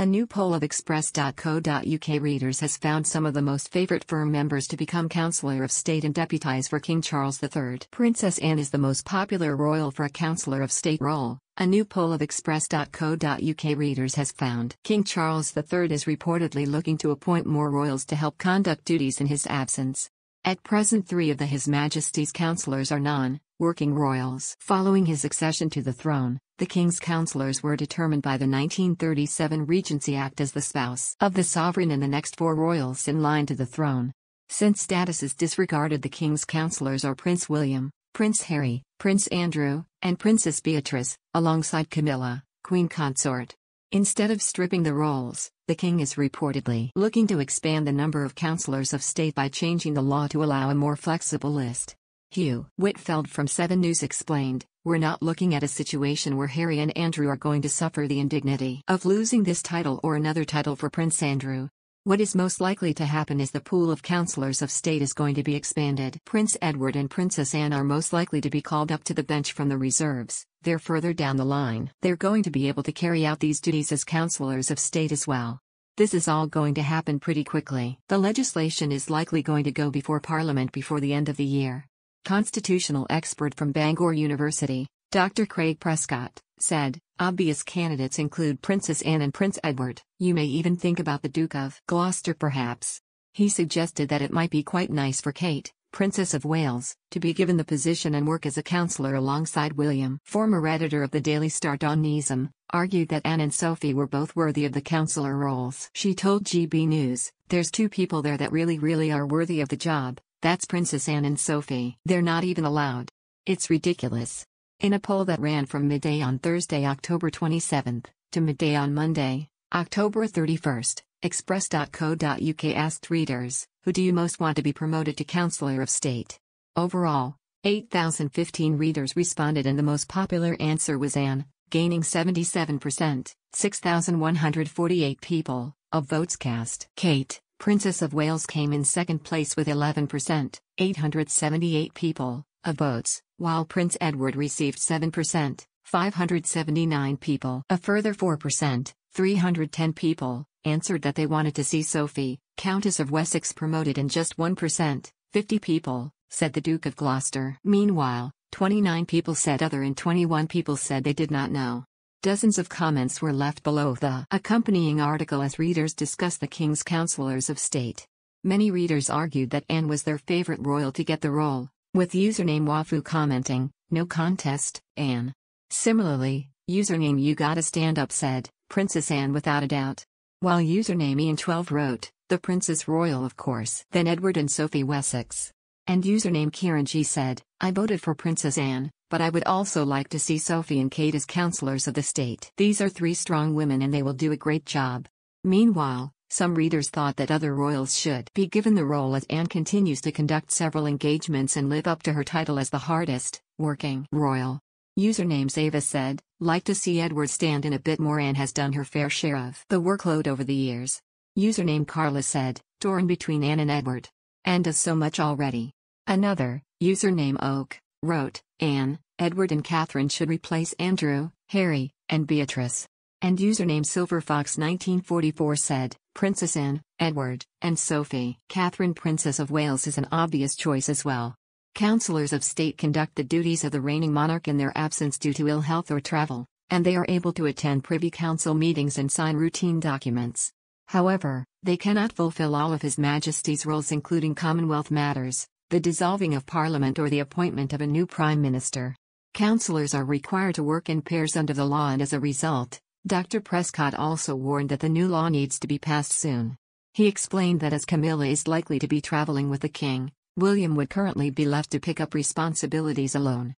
A new poll of Express.co.uk readers has found some of the most favourite firm members to become Counsellor of State and deputise for King Charles III. Princess Anne is the most popular royal for a Counsellor of State role, a new poll of Express.co.uk readers has found. King Charles III is reportedly looking to appoint more royals to help conduct duties in his absence. At present, 3 of His Majesty's councillors are non-working royals. Following his accession to the throne, the King's councillors were determined by the 1937 Regency Act as the spouse of the sovereign and the next 4 royals in line to the throne. Since status is disregarded, the King's councillors are Prince William, Prince Harry, Prince Andrew, and Princess Beatrice, alongside Camilla, Queen Consort. Instead of stripping the roles, the King is reportedly looking to expand the number of councillors of state by changing the law to allow a more flexible list. Hugh Whitfield from 7 News explained, "We're not looking at a situation where Harry and Andrew are going to suffer the indignity of losing this title or another title for Prince Andrew. What is most likely to happen is the pool of councillors of state is going to be expanded. Prince Edward and Princess Anne are most likely to be called up to the bench from the reserves. They're further down the line. They're going to be able to carry out these duties as councillors of state as well. This is all going to happen pretty quickly. The legislation is likely going to go before Parliament before the end of the year." Constitutional expert from Bangor University, Dr. Craig Prescott, said, "Obvious candidates include Princess Anne and Prince Edward. You may even think about the Duke of Gloucester perhaps." He suggested that it might be quite nice for Kate, Princess of Wales, to be given the position and work as a councillor alongside William. Former editor of the Daily Star Dawn Neeson argued that Anne and Sophie were both worthy of the councillor roles. She told GB News, "There's 2 people there that really are worthy of the job. That's Princess Anne and Sophie. They're not even allowed. It's ridiculous." In a poll that ran from midday on Thursday, October 27, to midday on Monday, October 31, Express.co.uk asked readers, "Who do you most want to be promoted to Counsellor of State?" Overall, 8,015 readers responded and the most popular answer was Anne, gaining 77%, 6,148 people, of votes cast. Kate, Princess of Wales, came in second place with 11%, 878 people, of votes, while Prince Edward received 7%, 579 people. A further 4%, 310 people, answered that they wanted to see Sophie, Countess of Wessex, promoted, and just 1%, 50 people, said the Duke of Gloucester. Meanwhile, 29 people said other and 21 people said they did not know. Dozens of comments were left below the accompanying article as readers discussed the King's councillors of state. Many readers argued that Anne was their favourite royal to get the role, with username Wafu commenting, "No contest, Anne." Similarly, username You Gotta Stand Up said, "Princess Anne without a doubt." While username Ian12 wrote, "The Princess Royal of course." Then Edward and Sophie Wessex. And username Kieran G said, "I voted for Princess Anne, but I would also like to see Sophie and Kate as councillors of the state. These are 3 strong women and they will do a great job." Meanwhile, some readers thought that other royals should be given the role as Anne continues to conduct several engagements and live up to her title as the hardest working royal. Username Ava said, "Like to see Edward stand in a bit more. Anne has done her fair share of the workload over the years." Username Carla said, "Torn between Anne and Edward. Anne does so much already." Another, username Oak, wrote, "Anne, Edward and Catherine should replace Andrew, Harry, and Beatrice." And username Silverfox 1944 said, "Princess Anne, Edward, and Sophie." Catherine, Princess of Wales, is an obvious choice as well. Councillors of state conduct the duties of the reigning monarch in their absence due to ill health or travel, and they are able to attend Privy Council meetings and sign routine documents. However, they cannot fulfill all of His Majesty's roles, including Commonwealth matters, the dissolving of Parliament, or the appointment of a new Prime Minister. Councillors are required to work in pairs under the law, and as a result, Dr. Prescott also warned that the new law needs to be passed soon. He explained that as Camilla is likely to be travelling with the King, William would currently be left to pick up responsibilities alone.